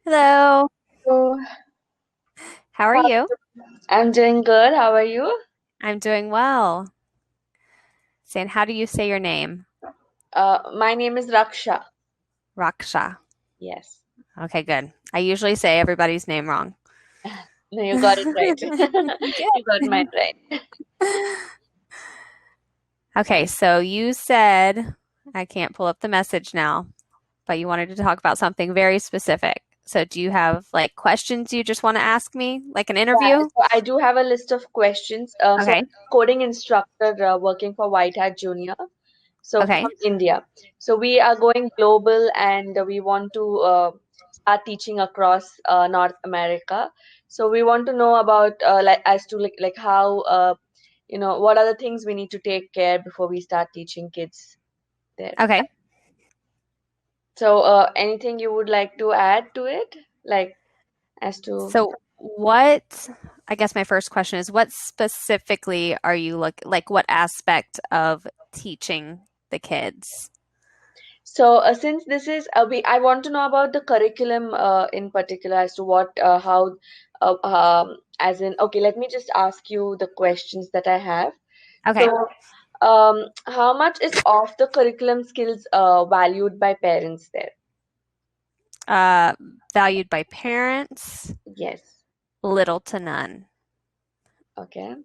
Hello. So, How are how- you? I'm doing good. How are you? I'm doing well. Saying, how do you say your name? My name is Raksha. Raksha. Yes. Okay, good. I usually say everybody's name wrong. No, you got it right. You got mine Good. right. Okay, so you said, I can't pull up the message now, but you wanted to talk about something very specific. So do you have like questions you just want to ask me, like an Yeah, interview? so I do have a list of questions. So Okay. I'm a coding instructor working for WhiteHat Junior. So from Okay. India. So we are going global and we want to start teaching across North America. So we want to know about like as to like how what are the things we need to take care before we start teaching kids there. Okay. So, anything you would like to add to it? Like, as to, So what, I guess my first question is, what specifically are you like what aspect of teaching the kids? so since this is, I want to know about the curriculum in particular as to as in, okay, let me just ask you the questions that I have. Okay. So, how much is off the curriculum skills valued by parents there? Uh, Valued by parents, Yes. little to none. Okay.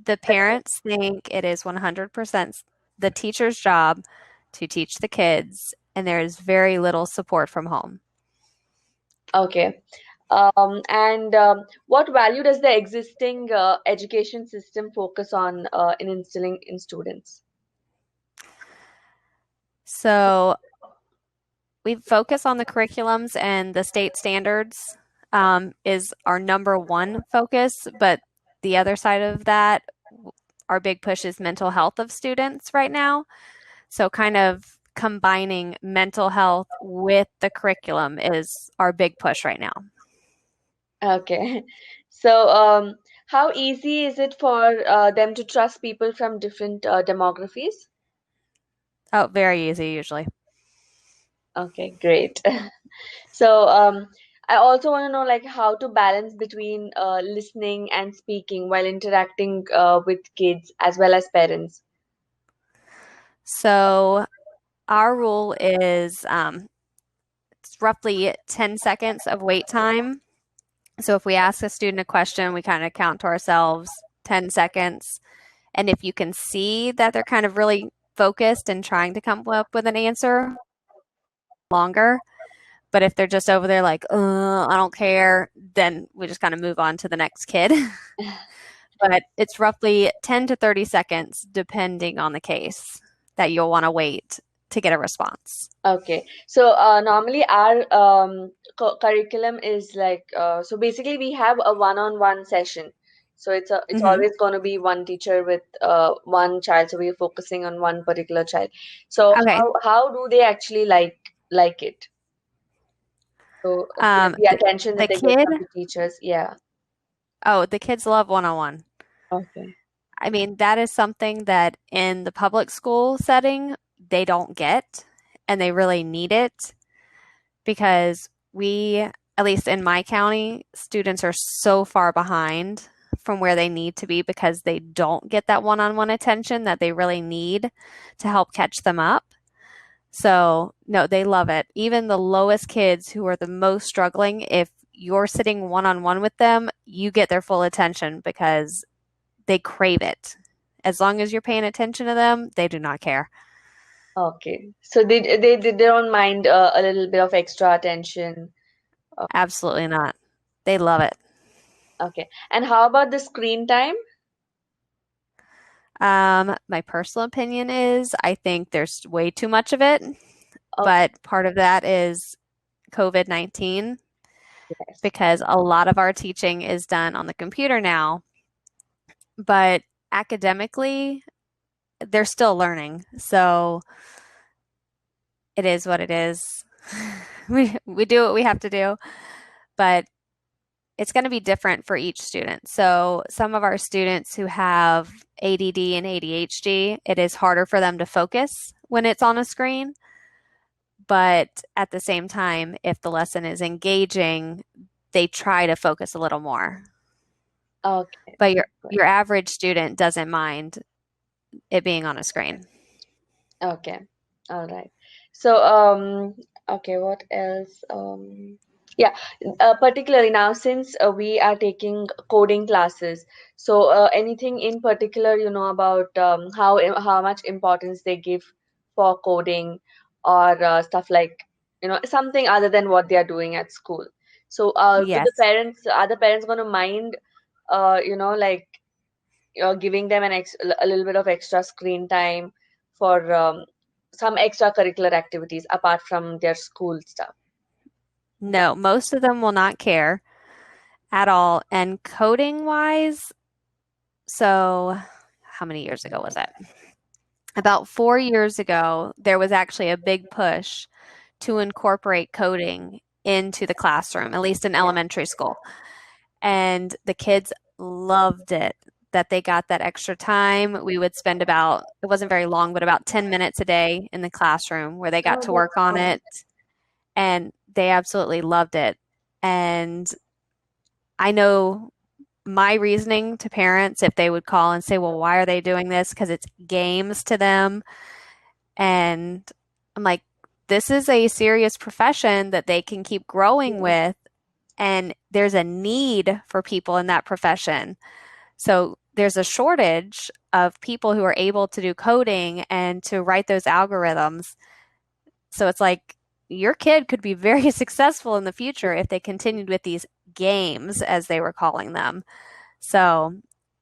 The parents think it is 100% the teacher's job to teach the kids, and there is very little support from home. Okay. And what value does the existing education system focus on in instilling in students? So we focus on the curriculums and the state standards is our number one focus, but the other side of that, our big push is mental health of students right now. So kind of combining mental health with the curriculum is our big push right now. Okay. So, how easy is it for them to trust people from different demographies? Oh, very easy usually. Okay, great. So, I also want to know like how to balance between listening and speaking while interacting with kids as well as parents. So our rule is it's roughly 10 seconds of wait time. So if we ask a student a question, we kind of count to ourselves 10 seconds. And if you can see that they're kind of really focused and trying to come up with an answer, longer. But if they're just over there like, I don't care, then we just kind of move on to the next kid. But it's roughly 10 to 30 seconds, depending on the case, that you'll want to wait to get a response. Okay, so normally our curriculum is like so basically we have a one-on-one session. So it's Hmm. always going to be one teacher with one child. So we're focusing on one particular child. So Okay. how do they actually like it? So the The, attention that the they get kid, from the teachers, yeah. oh, the kids love one on one. Okay. I mean, that is something that in the public school setting, they don't get, and they really need it because we, at least in my county, students are so far behind from where they need to be because they don't get that one on one attention that they really need to help catch them up. So, no, they love it. Even the lowest kids who are the most struggling, if you're sitting one on one with them, you get their full attention because they crave it. As long as you're paying attention to them, they do not care. Okay. So they don't mind a little bit of extra attention. Absolutely not. They love it. Okay. And how about the screen time? My personal opinion is I think there's way too much of it, Okay. but part of that is COVID-19 Yes. because a lot of our teaching is done on the computer now, but academically, they're still learning. So it is what it is. We do what we have to do, but it's going to be different for each student. So some of our students who have ADD and ADHD, it is harder for them to focus when it's on a screen. but at the same time, if the lesson is engaging, they try to focus a little more. Okay. But Good. your average student doesn't mind it being on a screen. Okay. All right. So, okay, what else? Yeah, particularly now since we are taking coding classes, so anything in particular, about how much importance they give for coding or stuff like, something other than what they are doing at school. So, do the Yes. parents, are the parents going to mind, like giving them a little bit of extra screen time for some extracurricular activities apart from their school stuff. No, most of them will not care at all. And coding wise, so how many years ago was it? About 4 years ago, there was actually a big push to incorporate coding into the classroom, at least in Yeah. elementary school. And the kids loved it that they got that extra time. We would spend about, it wasn't very long, but about 10 minutes a day in the classroom where they got Oh, to that's work on nice. it. And they absolutely loved it. And I know my reasoning to parents, if they would call and say, well, why are they doing this? Because it's games to them. And I'm like, this is a serious profession that they can keep growing Yeah. with. And there's a need for people in that profession. So there's a shortage of people who are able to do coding and to write those algorithms. So it's like your kid could be very successful in the future if they continued with these games, as they were calling them. So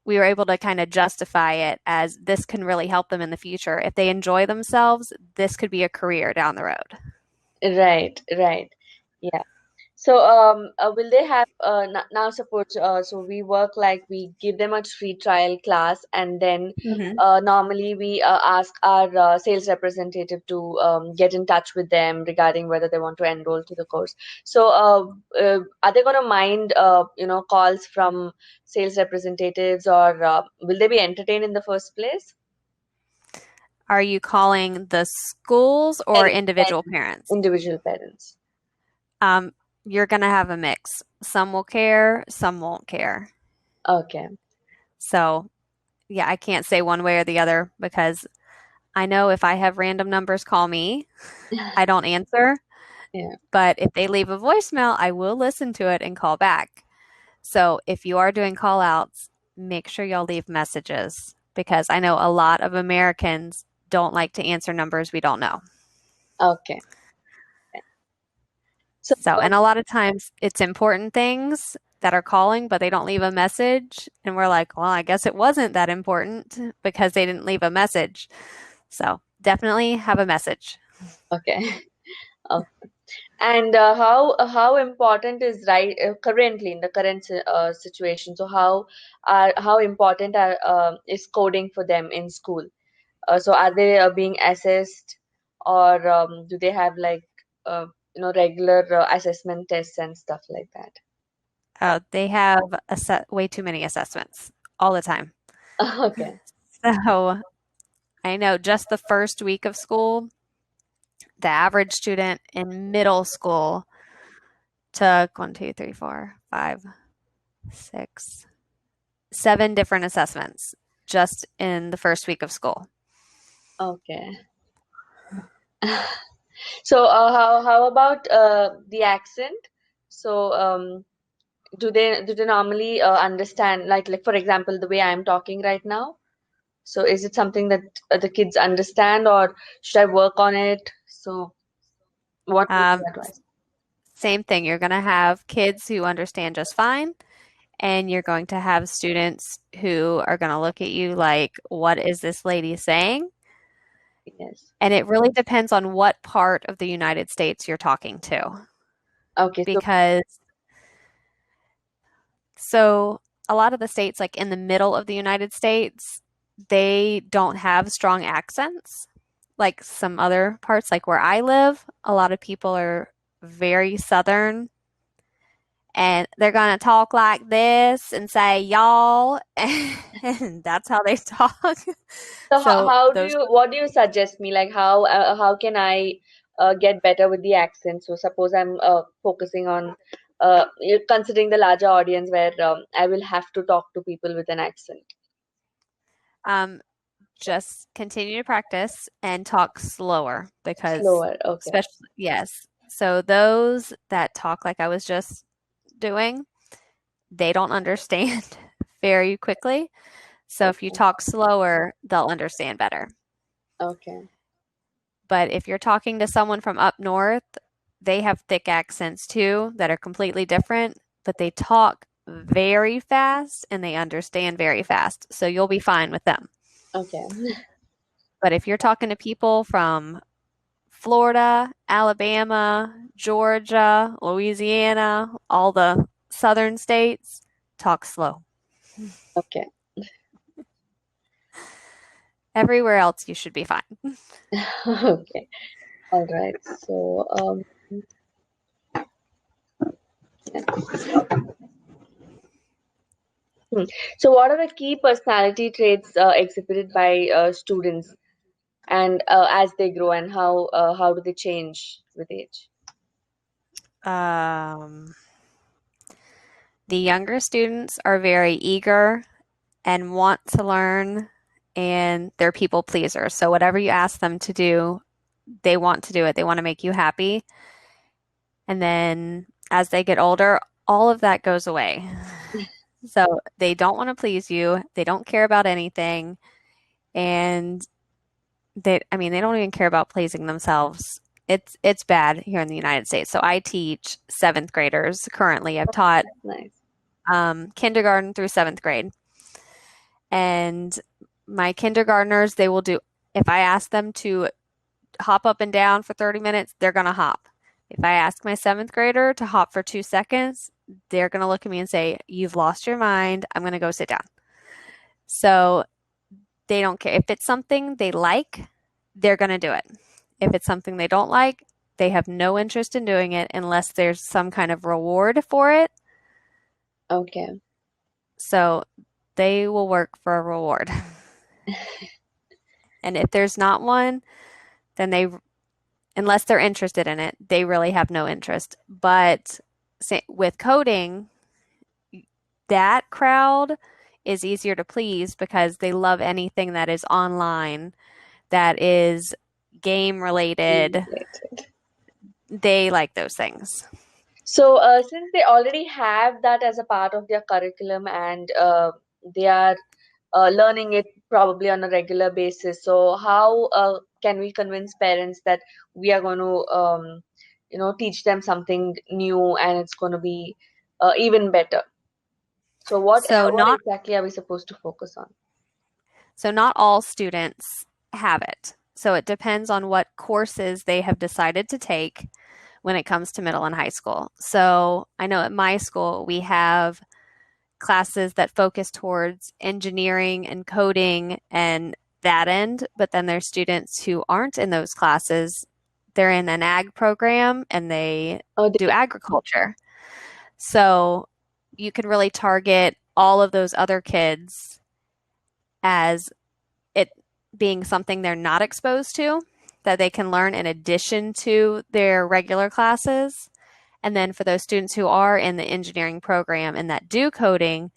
we were able to kind of justify it as this can really help them in the future. If they enjoy themselves, this could be a career down the road. Right, right. Yeah. So, will they have now? Suppose we work like we give them a free trial class, and then Hmm. normally we ask our sales representative to get in touch with them regarding whether they want to enroll to the course. So, are they going to mind calls from sales representatives, or will they be entertained in the first place? Are you calling the schools or Parents, individual parents, parents? individual parents. Um, you're going to have a mix. Some will care, some won't care. Okay. So, yeah, I can't say one way or the other because I know if I have random numbers call me, I don't answer. Yeah. But if they leave a voicemail, I will listen to it and call back. So if you are doing call outs, make sure y'all leave messages because I know a lot of Americans don't like to answer numbers we don't know. Okay. So, So, and a lot of times it's important things that are calling, but they don't leave a message. And we're like, well, I guess it wasn't that important because they didn't leave a message. So, definitely have a message. okay. And how important is right currently in the current situation? So how important is coding for them in school? So are they being assessed, or do they have like regular assessment tests and stuff like that? They have way too many assessments all the time. Okay, So, I know just the first week of school, the average student in middle school took one, two, three, four, five, six, 7 different assessments just in the first week of school. okay. So how about the accent? So do they normally understand, like for example the way I'm talking right now? So is it something that the kids understand, or should I work on it? So what would you Um, advise? Same thing. You're going to have kids who understand just fine, and you're going to have students who are going to look at you like, what is this lady saying? Yes. And it really depends on what part of the United States you're talking to. Okay, so Because so a lot of the states, like in the middle of the United States, they don't have strong accents. Like some other parts, like where I live, a lot of people are very southern and they're going to talk like this and say y'all, and that's how they talk. so So how do those you what do you suggest me, like how can I get better with the accent. So suppose I'm focusing on considering the larger audience where I will have to talk to people with an accent. Um, just continue to practice and talk slower because, Slower. Okay. especially, yes. So those that talk like I was just doing, they don't understand very quickly. So if you Okay. talk slower, they'll understand better. Okay. But if you're talking to someone from up north, they have thick accents too that are completely different, but they talk very fast and they understand very fast. So you'll be fine with them. Okay. But if you're talking to people from Florida, Alabama, Georgia, Louisiana, all the southern states, talk slow. Okay. Everywhere else, you should be fine. Okay. All right. So, hmm. So what are the key personality traits exhibited by students and as they grow, and how do they change with age? Um, the younger students are very eager and want to learn, and they're people pleasers. So, whatever you ask them to do, they want to do it. They want to make you happy. And then as they get older, all of that goes away. So, they don't want to please you, they don't care about anything, and they don't even care about pleasing themselves. It's bad here in the United States. So I teach seventh graders currently. I've taught That's nice. kindergarten through seventh grade, and my kindergartners, they will do. If I ask them to hop up and down for 30 minutes, they're gonna hop. If I ask my seventh grader to hop for 2 seconds, they're gonna look at me and say, "You've lost your mind. I'm gonna go sit down." So they don't care. If it's something they like, they're gonna do it. If it's something they don't like, they have no interest in doing it unless there's some kind of reward for it. Okay. So they will work for a reward. And if there's not one, then unless they're interested in it, they really have no interest. But with coding, that crowd is easier to please because they love anything that is online, that is game related. Related. They like those things. So, since they already have that as a part of their curriculum and they are learning it probably on a regular basis, so how can we convince parents that we are going to, teach them something new and it's going to be even better? So, So what not exactly are we supposed to focus on? so not all students have it. So it depends on what courses they have decided to take when it comes to middle and high school. So I know at my school we have classes that focus towards engineering and coding and that end, but then there's students who aren't in those classes. They're in an ag program and they Oh, do agriculture. So you can really target all of those other kids as it being something they're not exposed to that they can learn in addition to their regular classes. And then for those students who are in the engineering program and that do coding,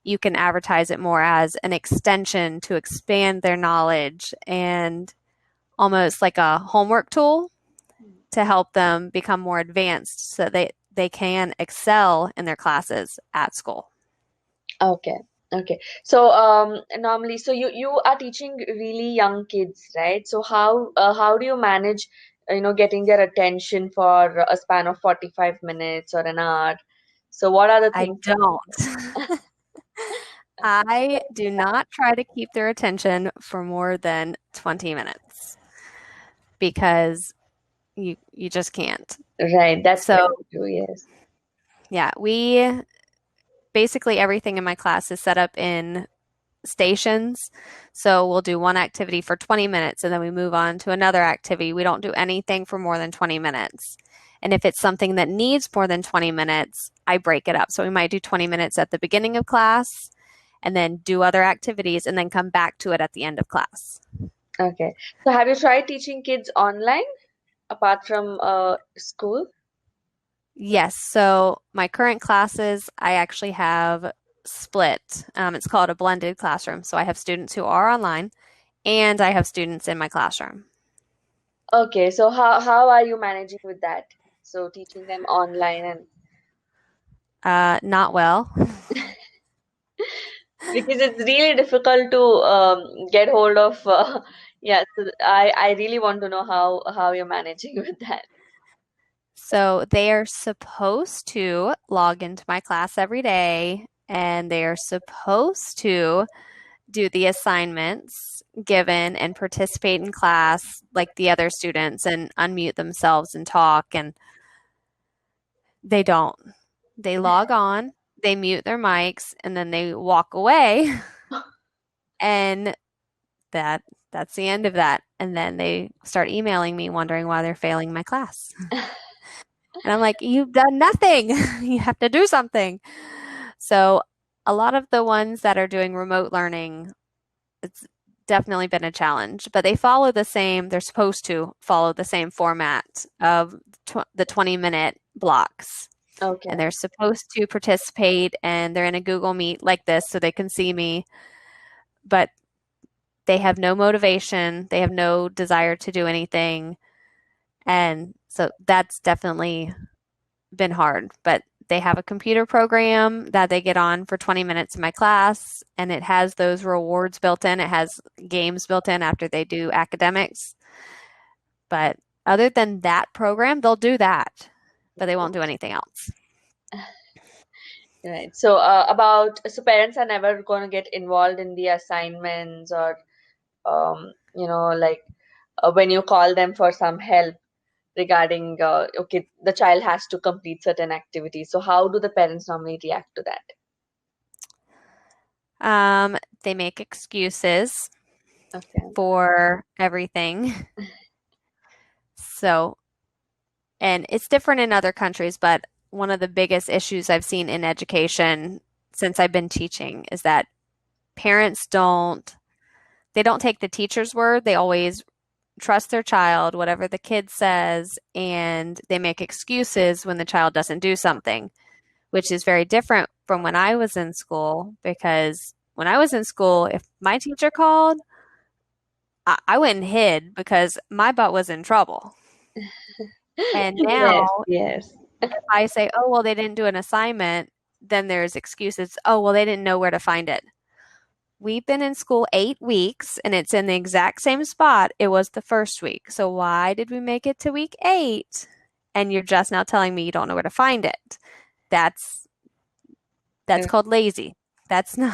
you can advertise it more as an extension to expand their knowledge and almost like a homework tool to help them become more advanced so they can excel in their classes at school. okay. Okay. So, normally, so you are teaching really young kids, right? So how do you manage, getting their attention for a span of 45 minutes or an hour? So, what are the I things that don't. I do not try to keep their attention for more than 20 minutes because you just can't. right, that's So, very true, yes. yeah, we basically everything in my class is set up in stations. So we'll do one activity for 20 minutes and then we move on to another activity. We don't do anything for more than 20 minutes. And if it's something that needs more than 20 minutes, I break it up. So we might do 20 minutes at the beginning of class and then do other activities and then come back to it at the end of class. Okay. So have you tried teaching kids online? apart from school? Yes, so my current classes, I actually have split. It's called a blended classroom. So I have students who are online and I have students in my classroom. Okay, so how are you managing with that? So teaching them online and Not well. because it's really difficult to get hold of yeah, so I really want to know how you're managing with that. So they are supposed to log into my class every day and they are supposed to do the assignments given and participate in class like the other students and unmute themselves and talk, and they don't. They log on, they mute their mics, and then they walk away, and that's the end of that. And then they start emailing me wondering why they're failing my class. And I'm like, you've done nothing. You have to do something. So a lot of the ones that are doing remote learning, it's definitely been a challenge, but they follow the same, they're supposed to follow the same format of the 20-minute blocks. And Okay, they're supposed to participate and they're in a Google Meet like this so they can see me, but they have no motivation, they have no desire to do anything. And so that's definitely been hard, but they have a computer program that they get on for 20 minutes in my class, and it has those rewards built in. It has games built in after they do academics. But other than that program, they'll do that, but they won't do anything else. right. So so parents are never going to get involved in the assignments or like when you call them for some help regarding okay, the child has to complete certain activities. So how do the parents normally react to that? They make excuses Okay. for everything. So, and it's different in other countries, but one of the biggest issues I've seen in education since I've been teaching is that parents they don't take the teacher's word. They always trust their child, whatever the kid says, and they make excuses when the child doesn't do something, which is very different from when I was in school. Because when I was in school, if my teacher called, I went and hid because my butt was in trouble. And Yes, now, yes. if I say, oh, well, they didn't do an assignment, then there's excuses. Oh, well, they didn't know where to find it. We've been in school 8 weeks and it's in the exact same spot it was the first week. So why did we make it to week 8? And you're just now telling me you don't know where to find it. That's that's Uh, called lazy. That's not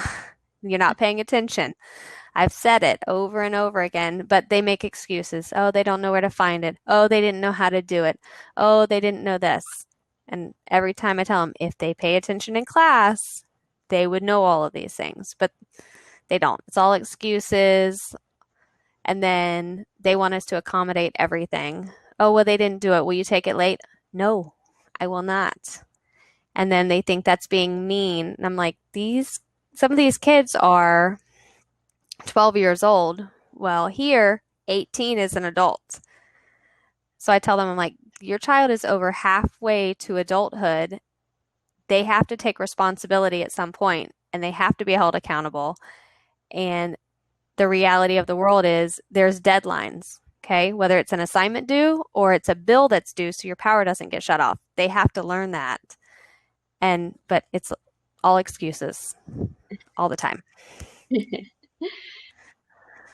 you're not paying attention. I've said it over and over again, but they make excuses. Oh, they don't know where to find it. Oh, they didn't know how to do it. Oh, they didn't know this. And every time I tell them if they pay attention in class, they would know all of these things. But they don't. It's all excuses. And then they want us to accommodate everything. Oh, well, they didn't do it. Will you take it late? No, I will not. And then they think that's being mean. And I'm like, some of these kids are 12 years old. Well, here, 18 is an adult. So I tell them, I'm like, your child is over halfway to adulthood. They have to take responsibility at some point and they have to be held accountable. And the reality of the world is there's deadlines, okay? Whether it's an assignment due or it's a bill that's due so your power doesn't get shut off. They have to learn that. But it's all excuses all the time.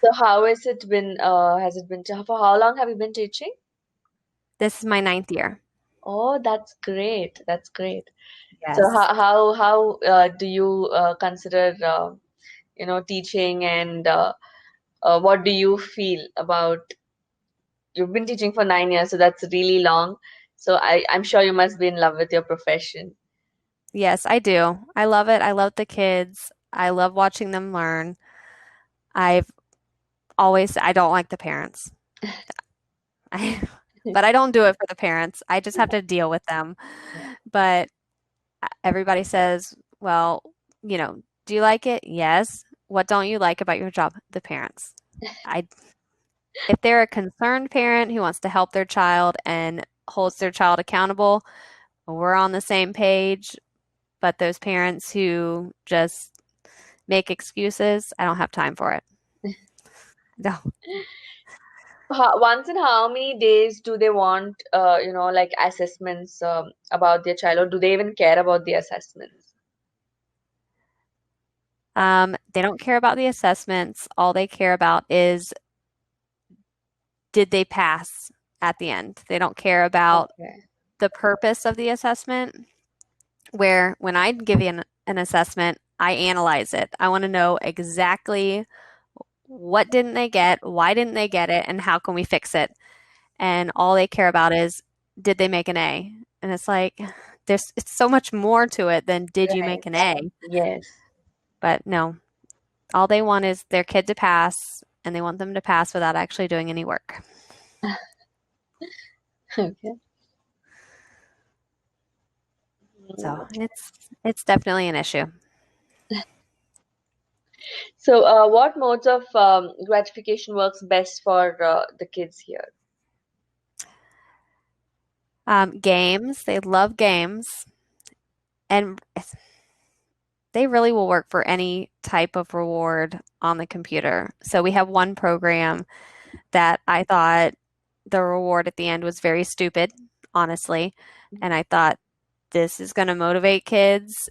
So how has it been for how long have you been teaching? This is my ninth year. Oh, that's great. That's great. So Yes. how do you consider teaching and what do you feel about you've been teaching for 9 years, so that's really long. So I'm sure you must be in love with your profession. Yes, I do. I love it. I love the kids. I love watching them learn. I've I don't like the parents. I, but I don't do it for the parents. I just have to deal with them. But everybody says, well, do you like it? Yes. What don't you like about your job? The parents. I If they're a concerned parent who wants to help their child and holds their child accountable, we're on the same page. But those parents who just make excuses, I don't have time for it. No. Once in how many days do they want, like assessments about their child, or do they even care about the assessments? They don't care about the assessments. All they care about is did they pass at the end. They don't care about Okay. the purpose of the assessment. Where when I give you an assessment, I analyze it. I want to know exactly what didn't they get, why didn't they get it, and how can we fix it. And all they care about is did they make an A? And it's like there's it's so much more to it than did you make an Right. A? Yes. But no, all they want is their kid to pass, and they want them to pass without actually doing any work. Okay. So it's definitely an issue. So, what modes of gratification works best for the kids here? Games, they love games, and they really will work for any type of reward on the computer. So we have one program that I thought the reward at the end was very stupid, honestly. And I thought this is going to motivate kids.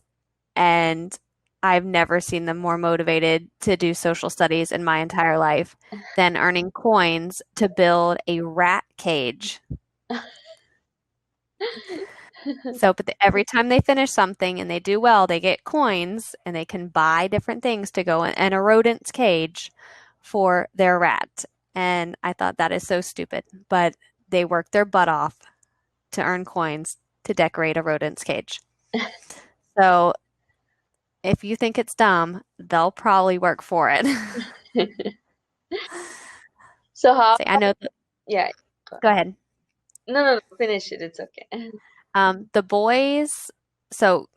And I've never seen them more motivated to do social studies in my entire life than earning coins to build a rat cage. So, but every time they finish something and they do well, they get coins and they can buy different things to go in a rodent's cage for their rat. And I thought that is so stupid, but they work their butt off to earn coins to decorate a rodent's cage. So, if you think it's dumb, they'll probably work for it. So how? See, I know. Yeah. Go Go ahead. No, no, no. Finish it. It's okay. The boys, so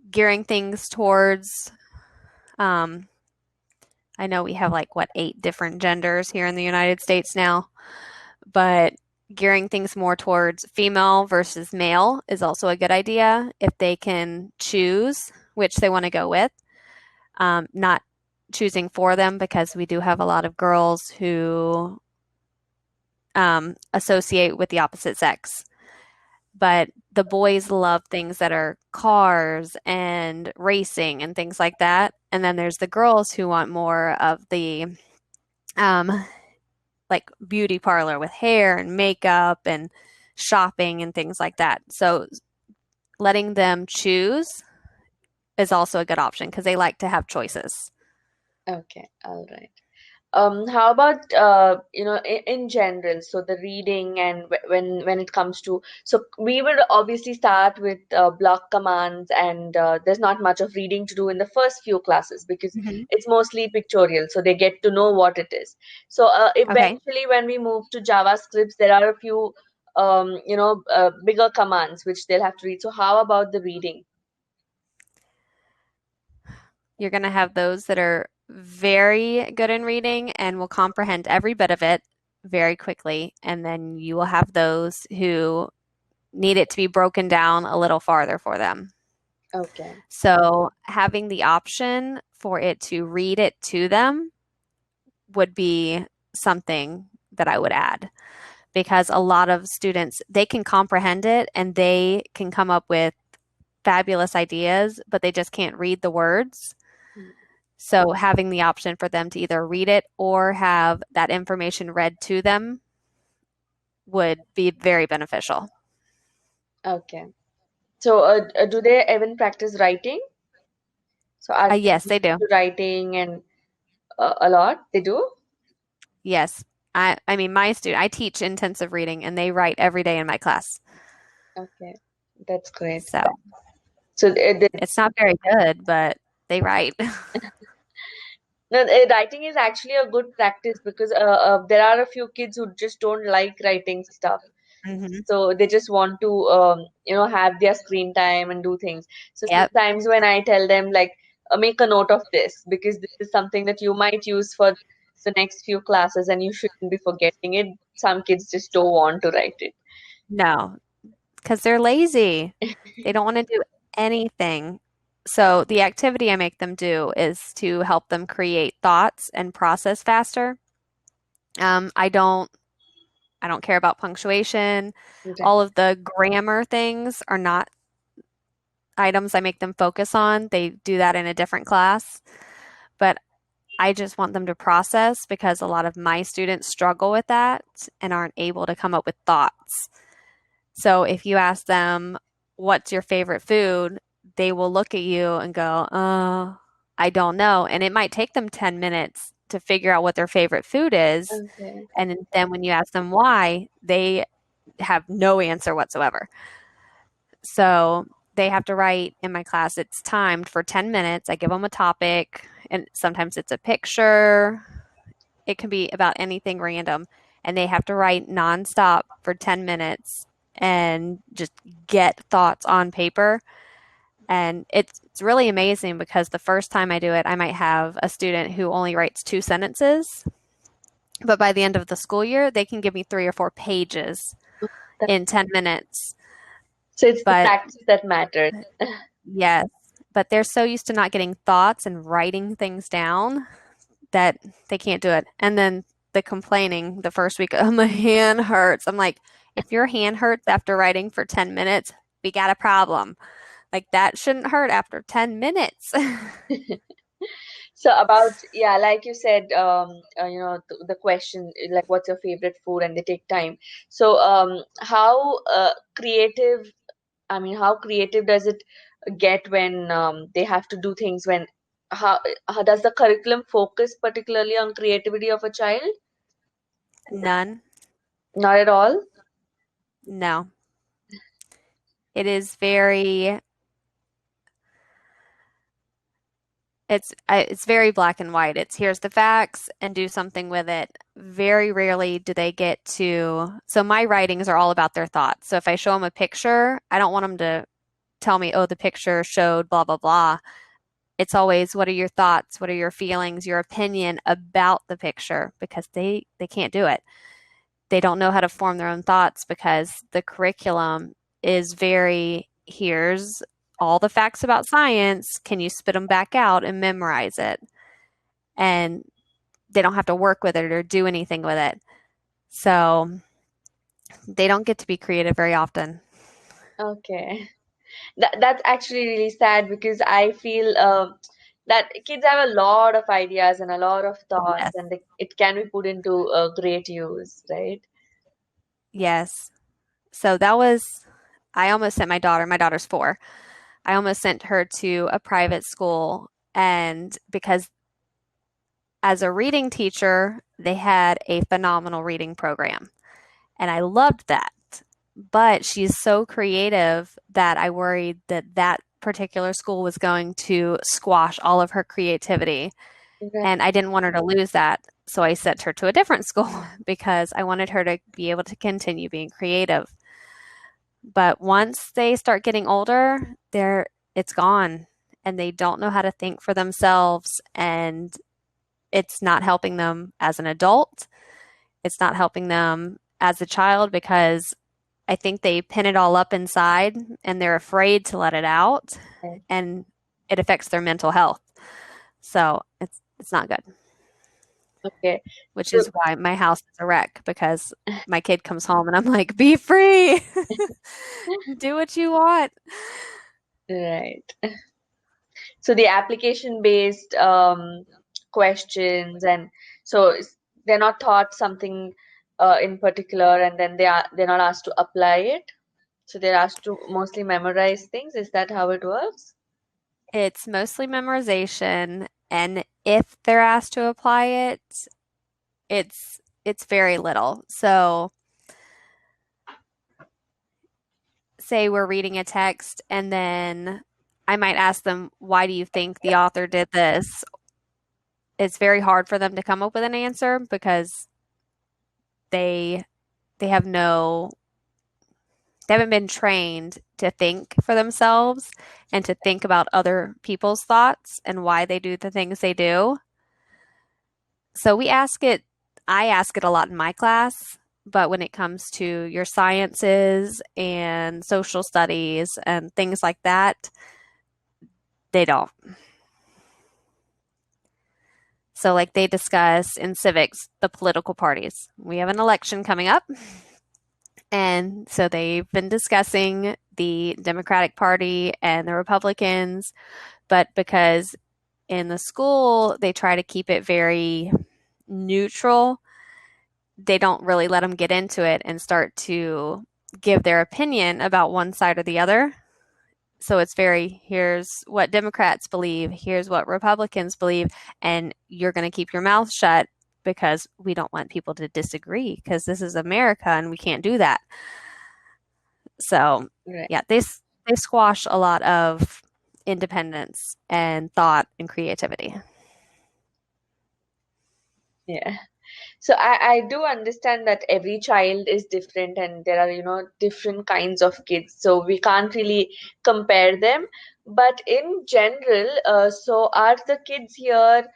gearing things towards um, I know we have like what 8 different genders here in the United States now, but gearing things more towards female versus male is also a good idea if they can choose which they want to go with. Not choosing for them because we do have a lot of girls who associate with the opposite sex. But the boys love things that are cars and racing and things like that. And then there's the girls who want more of the um, like beauty parlor with hair and makeup and shopping and things like that. So letting them choose is also a good option because they like to have choices. Okay. All right. How about in general? So the reading and when it comes to, so we will obviously start with block commands, and there's not much of reading to do in the first few classes because Hmm. it's mostly pictorial, so they get to know what it is. So Okay. eventually, when we move to JavaScripts, there are a few bigger commands which they'll have to read. So how about the reading? You're going to have those that are very good in reading and will comprehend every bit of it very quickly. And then you will have those who need it to be broken down a little farther for them. Okay. So having the option for it to read it to them would be something that I would add because a lot of students they can comprehend it and they can come up with fabulous ideas, but they just can't read the words. So having the option for them to either read it or have that information read to them would be very beneficial. Okay. So do they even practice writing? So are they Yes, they used do. to writing and a lot? They do? Yes. I mean, my student, I teach intensive reading and they write every day in my class. Okay, that's great. So So it's not very good, but they write. no, writing is actually a good practice because there are a few kids who just don't like writing stuff. Hmm. So they just want to, have their screen time and do things. So Yep. sometimes when I tell them like, make a note of this because this is something that you might use for the next few classes and you shouldn't be forgetting it. Some kids just don't want to write it. No, because they're lazy. They don't want to do anything. So the activity I make them do is to help them create thoughts and process faster. Um, I don't I don't care about punctuation. Right. All of the grammar things are not items I make them focus on. They do that in a different class. But I just want them to process because a lot of my students struggle with that and aren't able to come up with thoughts. So if you ask them, what's your favorite food? They will look at you and go, I don't know. And it might take them 10 minutes to figure out what their favorite food is. Okay. And then when you ask them why, they have no answer whatsoever. So they have to write in my class, it's timed for 10 minutes. I give them a topic, and sometimes it's a picture. It can be about anything random. And they have to write nonstop for 10 minutes and just get thoughts on paper. And it's really amazing because the first time I do it, I might have a student who only writes 2 sentences. But by the end of the school year, they can give me 3 or 4 pages That, in 10 minutes. so it's the But practice that matters. yes, but they're so used to not getting thoughts and writing things down that they can't do it. And then the complaining the first week, oh, my hand hurts. I'm like, if your hand hurts after writing for 10 minutes, we got a problem. Like that shouldn't hurt after 10 minutes. So about, yeah, like you said, the question like what's your favorite food, and they take time. So how creative, I mean, how creative does it get when they have to do things when how does the curriculum focus particularly on creativity of a child? None. Not at all. No. It is very it's very black and white. It's here's the facts and do something with it. Very rarely do they get to. So my writings are all about their thoughts. So if I show them a picture, I don't want them to tell me, "Oh, the picture showed blah blah blah." It's always, "What are your thoughts? What are your feelings, your opinion about the picture?" Because they can't do it. They don't know how to form their own thoughts because the curriculum is very, here's all the facts about science. Can you spit them back out and memorize it? And they don't have to work with it or do anything with it. So they don't get to be creative very often. Okay. That's actually really sad because I feel that kids have a lot of ideas and a lot of thoughts, Yes. and it can be put into great use, right? Yes. So that was, I almost sent my daughter's 4. I almost sent her to a private school. And because as a reading teacher, they had a phenomenal reading program. And I loved that. But she's so creative that I worried that that particular school was going to squash all of her creativity. Right. And I didn't want her to lose that. So I sent her to a different school because I wanted her to be able to continue being creative. But once they start getting older, it's gone and they don't know how to think for themselves, and it's not helping them as an adult. It's not helping them as a child because I think they pin it all up inside and they're afraid to let it out, Right. and it affects their mental health. So it's not good, Okay. which So, is why my house is a wreck because my kid comes home and I'm like, be free, do what you want. right. So the application-based questions, and so they're not taught something in particular, and then they're not asked to apply it. So they're asked to mostly memorize things. Is that how it works? It's mostly memorization, and if they're asked to apply it, it's very little. So say we're reading a text and then I might ask them, why do you think the author did this? It's very hard for them to come up with an answer because they they have no they haven't been trained to think for themselves and to think about other people's thoughts and why they do the things they do. So I ask it a lot in my class, but when it comes to your sciences and social studies and things like that, they don't. So, like they discuss in civics, the political parties. We have an election coming up. And so they've been discussing the Democratic Party and the Republicans, but because in the school they try to keep it very neutral, they don't really let them get into it and start to give their opinion about one side or the other. So it's very, here's what Democrats believe, here's what Republicans believe, and you're going to keep your mouth shut because we don't want people to disagree because this is America and we can't do that. So, Right. yeah, they squash a lot of independence and thought and creativity. Yeah. So I do understand that every child is different and there are, different kinds of kids. So we can't really compare them. But in general, so are the kids here,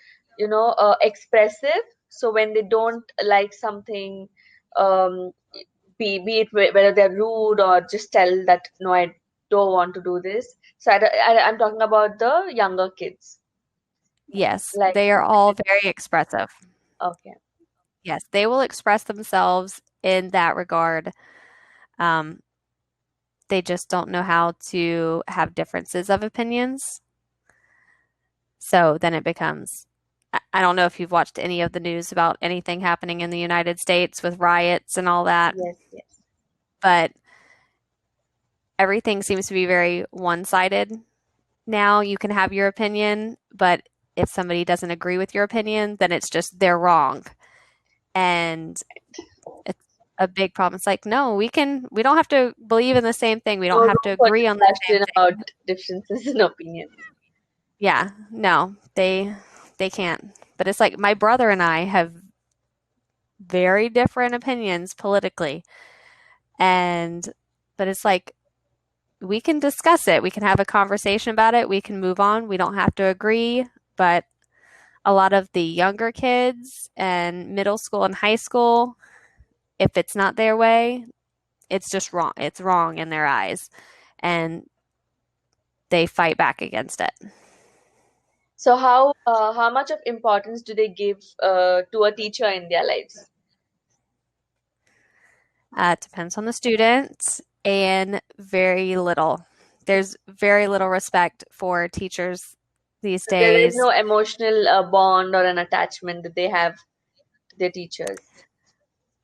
expressive? So when they don't like something, um, be it whether they're rude or just tell that, no, I don't want to do this. So I'm talking about the younger kids. Yes, Like, they are all very expressive. okay. Yes, they will express themselves in that regard. Um, they just don't know how to have differences of opinions. So then it becomes, I don't know if you've watched any of the news about anything happening in the United States with riots and all that, Yes, yes. but everything seems to be very one-sided now. You can have your opinion, but if somebody doesn't agree with your opinion, then it's just they're wrong. And it's a big problem. It's like, no, we don't have to believe in the same thing. We No don't have to room for agree on the same discussion about thing. differences in opinion. Yeah, no, they can't. But it's like my brother and I have very different opinions politically. And but it's like we can discuss it. We can have a conversation about it. We can move on. We don't have to agree, but a lot of the younger kids and middle school and high school, if it's not their way, it's just wrong. It's wrong in their eyes. And they fight back against it. So how much of importance do they give to a teacher in their lives? It depends on the student and very little. There's very little respect for teachers these So there is days. no emotional bond or an attachment that they have to their teachers.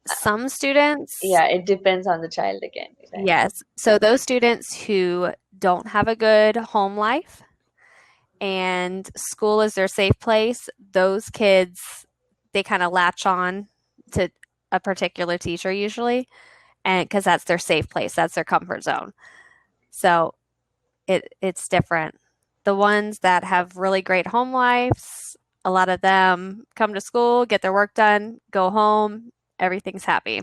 Uh, Some students, yeah, it depends on the child again, right? yes. So those students who don't have a good home life and school is their safe place, those kids, they kind of latch on to a particular teacher usually, and because that's their safe place, that's their comfort zone. So it's different. The ones that have really great home lives, a lot of them come to school, get their work done, go home, everything's happy.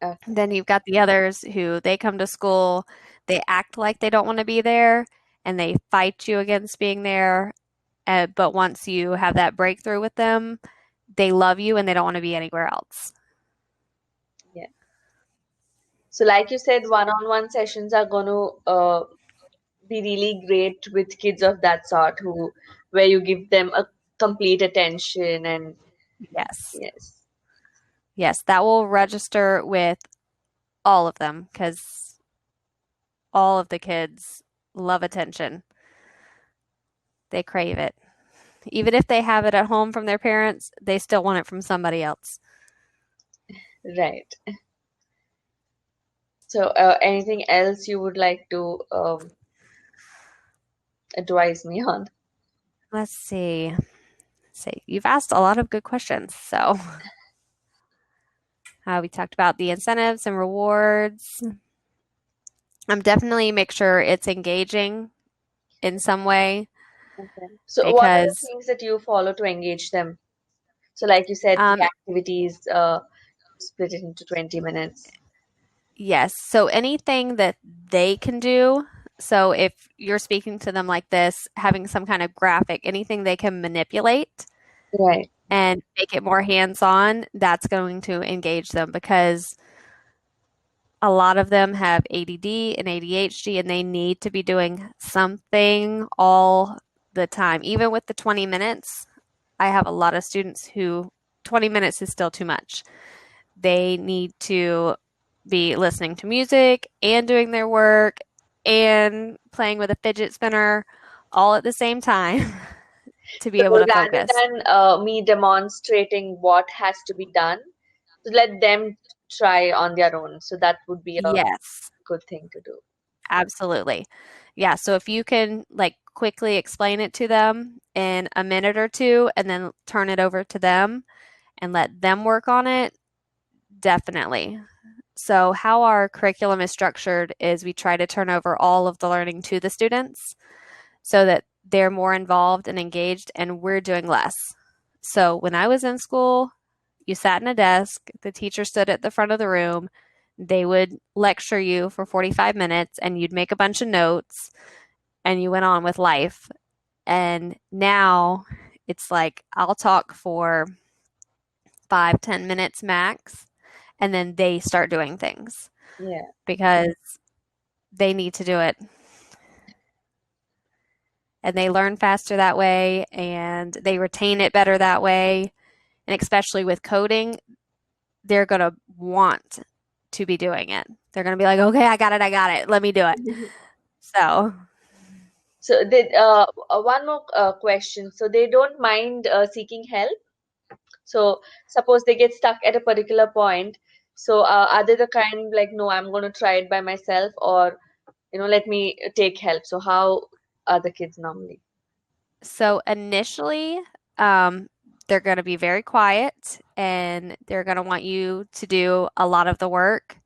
Okay. Then you've got the others who they come to school, they act like they don't want to be there, and they fight you against being there. But once you have that breakthrough with them, they love you and they don't want to be anywhere else. Yeah. So like you said, one-on-one sessions are going to be really great with kids of that sort who where you give them a complete attention and Yes. yes. Yes, that will register with all of them because all of the kids love attention. They crave it. Even if they have it at home from their parents, they still want it from somebody else. Right. So, anything else you would like to advise me on? Let's see. You've asked a lot of good questions. So, we talked about the incentives and rewards. Definitely make sure it's engaging in some way Okay. So, what are the because, things that you follow to engage them? So, like you said, um, the activities split it into 20 minutes. yes. So anything that they can do. So if you're speaking to them like this, having some kind of graphic, anything they can manipulate, Right. and make it more hands-on, that's going to engage them because a lot of them have ADD and ADHD and they need to be doing something all the time. Even with the 20 minutes, I have a lot of students who 20 minutes is still too much. They need to be listening to music and doing their work and playing with a fidget spinner all at the same time to be So able to rather focus. than me demonstrating what has to be done, to let them try on their own. So that would be a Yes, good thing to do. absolutely. Yeah, so if you can like quickly explain it to them in a minute or two and then turn it over to them and let them work on it, definitely. So, how our curriculum is structured is we try to turn over all of the learning to the students so that they're more involved and engaged and we're doing less. So, when I was in school, you sat in a desk, the teacher stood at the front of the room, they would lecture you for 45 minutes and you'd make a bunch of notes and you went on with life. And now it's like I'll talk for 5, 10 minutes max, and then they start doing things Yeah. because they need to do it. And they learn faster that way and they retain it better that way. And especially with coding, they're going to want to be doing it. They're going to be like, okay, I got it. I got it. Let me do it. So, So one more question. So they don't mind seeking help. So suppose they get stuck at a particular point. So are they the kind like, no, I'm going to try it by myself, or let me take help. So how are the kids normally? so initially, um, they're going to be very quiet and they're going to want you to do a lot of the work.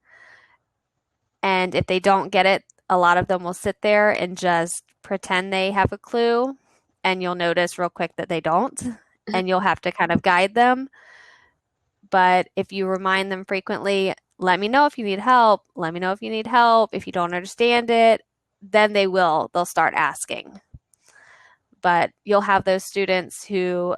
And if they don't get it, a lot of them will sit there and just pretend they have a clue. And you'll notice real quick that they don't. And you'll have to kind of guide them. But if you remind them frequently, let me know if you need help. Let me know if you need help. If you don't understand it, then they will. They'll start asking. But you'll have those students who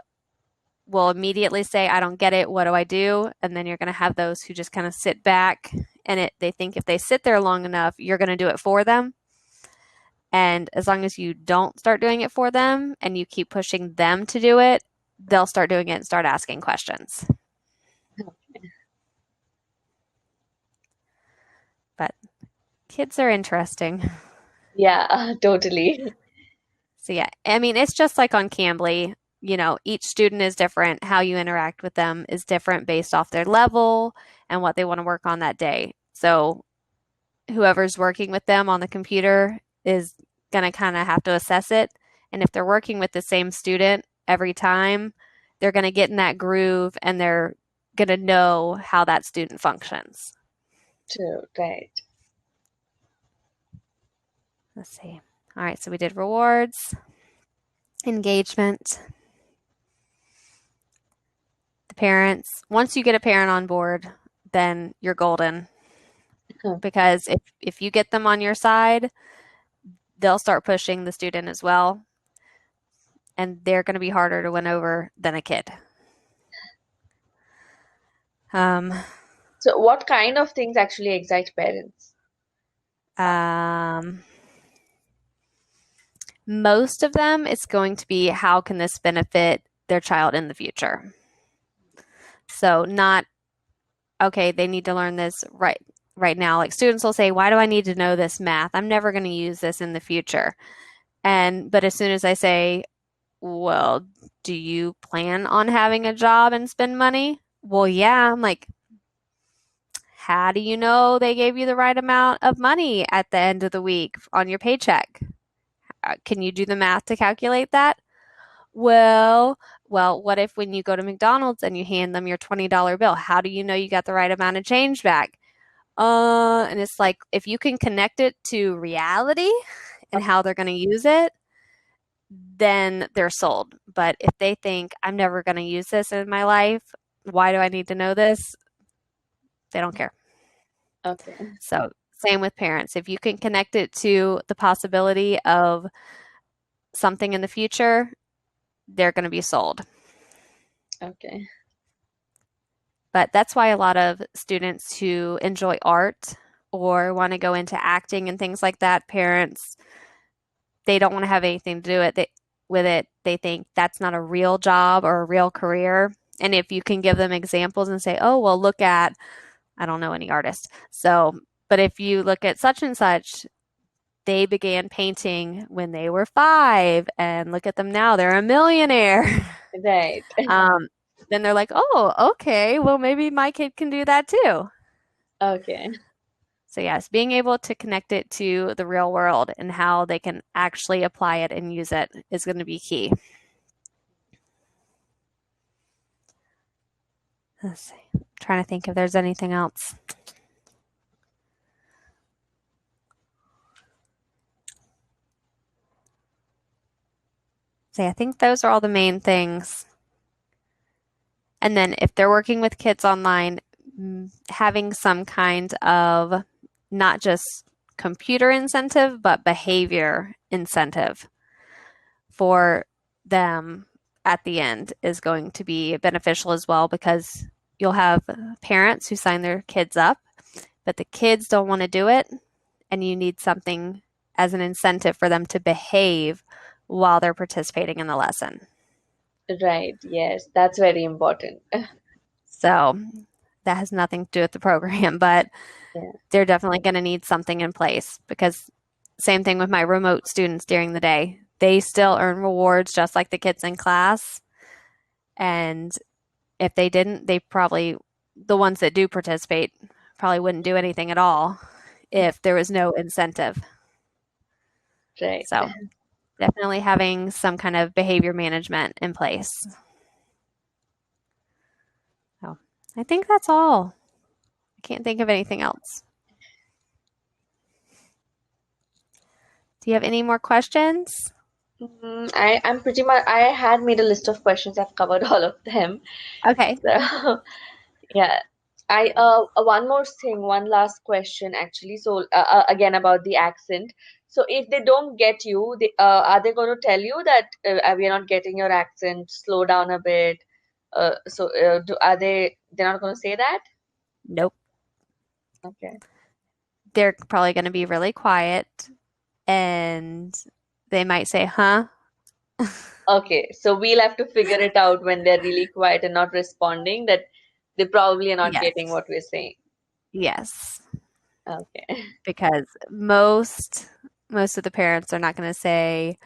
will immediately say, I don't get it. What do I do? And then you're going to have those who just kind of sit back and they think if they sit there long enough, you're going to do it for them. And as long as you don't start doing it for them and you keep pushing them to do it, they'll start doing it and start asking questions. But kids are interesting. Yeah, totally. So, yeah, I mean, it's just like on Cambly. Each student is different. How you interact with them is different based off their level and what they want to work on that day. So, whoever's working with them on the computer is going to kind of have to assess it. And if they're working with the same student every time, they're going to get in that groove and they're going to know how that student functions. True, right. Let's see. All right, so we did rewards, engagement, the parents. Once you get a parent on board, then you're golden Huh. because if you get them on your side, they'll start pushing the student as well, and they're going to be harder to win over than a kid. Um, So what kind of things actually excite parents? um, most of them, it's going to be how can this benefit their child in the future? So not okay, they need to learn this right now. Like students will say, "Why do I need to know this math? I'm never going to use this in the future." And but as soon as I say, "Well, do you plan on having a job and spend money?" Well, yeah. I'm like, how do you know they gave you the right amount of money at the end of the week on your paycheck? Can you do the math to calculate that? Well, what if when you go to McDonald's and you hand them your $20 bill, how do you know you got the right amount of change back? And it's like if you can connect it to reality and how they're going to use it, then they're sold. But if they think I'm never going to use this in my life, why do I need to know this? They don't care. Okay. So, same with parents. If you can connect it to the possibility of something in the future, they're going to be sold. Okay. But that's why a lot of students who enjoy art or want to go into acting and things like that, parents, they don't want to have anything to do with it. They think that's not a real job or a real career. And if you can give them examples and say, oh, well, look at, I don't know any artist. So, but if you look at such and such, they began painting when they were 5, and look at them now, they're a millionaire. Right. um, then they're like, oh, okay, well, maybe my kid can do that too. Okay. So, yes, being able to connect it to the real world and how they can actually apply it and use it is going to be key. Let's see. I'm trying to think if there's anything else. See, I think those are all the main things. And then if they're working with kids online, having some kind of not just computer incentive, but behavior incentive for them at the end is going to be beneficial as well, because you'll have parents who sign their kids up, but the kids don't want to do it, and you need something as an incentive for them to behave while they're participating in the lesson. Right. Yes, that's very important. So that has nothing to do with the program, but Yeah. they're definitely going to need something in place, because same thing with my remote students during the day. They still earn rewards just like the kids in class. And if they didn't, they probably, the ones that do participate, probably wouldn't do anything at all if there was no incentive. Right. So definitely having some kind of behavior management in place. So I think that's all. I can't think of anything else. Do you have any more questions? I'm pretty much, I had made a list of questions. I've covered all of them. Okay. So, yeah. I one more thing, one last question actually. So again about the accent. So if they don't get you, are they going to tell you that we are not getting your accent? Slow down a bit. Are they're not going to say that? Nope. Okay. They're probably going to be really quiet, and they might say, huh? Okay. So we'll have to figure it out when they're really quiet and not responding, that they probably are not getting Yes. what we're saying. Yes. Okay. Because most of the parents are not going to say,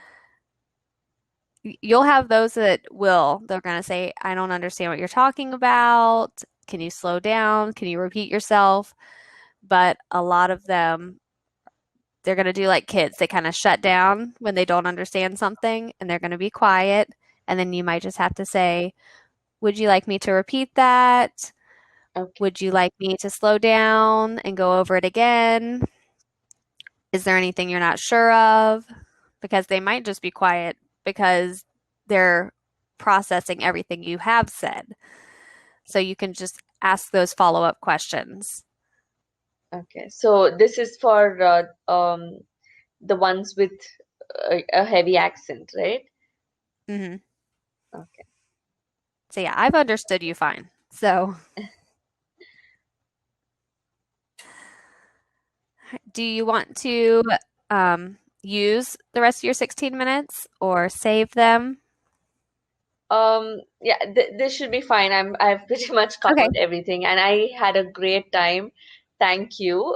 you'll have those that will. They're going to say, I don't understand what you're talking about. Can you slow down? Can you repeat yourself? But a lot of them, they're going to do like kids. They kind of shut down when they don't understand something, and they're going to be quiet. And then you might just have to say, would you like me to repeat that? Okay. Would you like me to slow down and go over it again? Is there anything you're not sure of? Because they might just be quiet because they're processing everything you have said. So you can just ask those follow up questions. Okay. So this is for the ones with a heavy accent, right? Hmm. Okay. So, yeah, I've understood you fine. So, do you want to use the rest of your 16 minutes or save them? Yeah, th this should be fine. I've pretty much Okay. covered everything, and I had a great time. Thank you.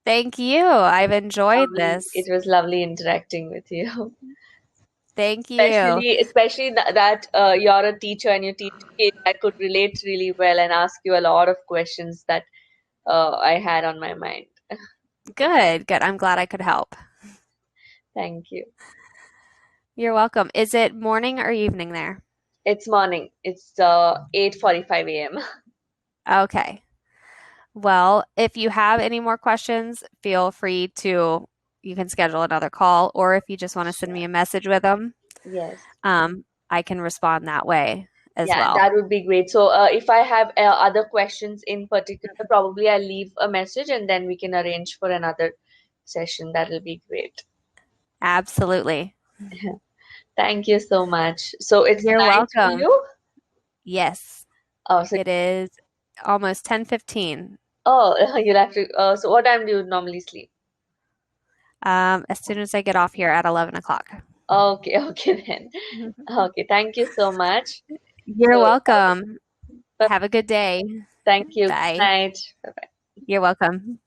Thank you. I've enjoyed this. It was lovely interacting with you. Thank you. Especially that you're a teacher and you teach kids. I could relate really well and ask you a lot of questions that I had on my mind. Good, good. I'm glad I could help. Thank you. You're welcome. Is it morning or evening there? It's morning. It's 8:45 a.m. Okay. Well, if you have any more questions, feel free to, you can schedule another call, or if you just want to send me Sure. a message with them, Yes. I can respond that way as Yeah, well. that would be great. So, if I have other questions in particular, probably I'll leave a message and then we can arrange for another session. That'll be great. Absolutely. Thank you so much. So, it's You're 9 for welcome. you? Yes, Oh, so it is almost 10:15. oh, you'll have to. So what time do you normally sleep? As soon as I get off here at 11 o'clock. Okay, okay then. Okay, thank you so much. You're So, welcome. bye. Have a good day. Thank you. Good Bye. night. You're welcome.